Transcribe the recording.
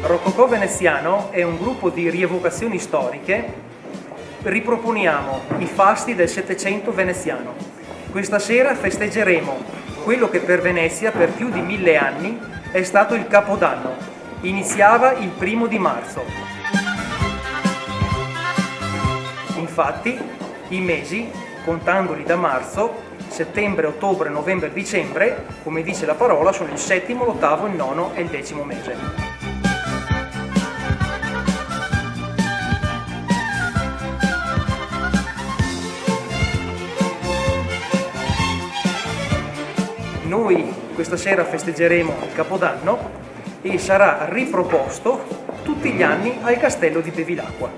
Rococò Veneziano è un gruppo di rievocazioni storiche. Riproponiamo i fasti del Settecento veneziano. Questa sera festeggeremo quello che per Venezia per più di 1000 anni è stato il Capodanno. Iniziava il 1° marzo. Infatti, i mesi, contandoli da marzo, settembre, ottobre, novembre, dicembre, come dice la parola, sono il 7°, l'8°, il 9° e il 10° mese. Noi questa sera festeggeremo il Capodanno e sarà riproposto tutti gli anni al Castello di Bevilacqua.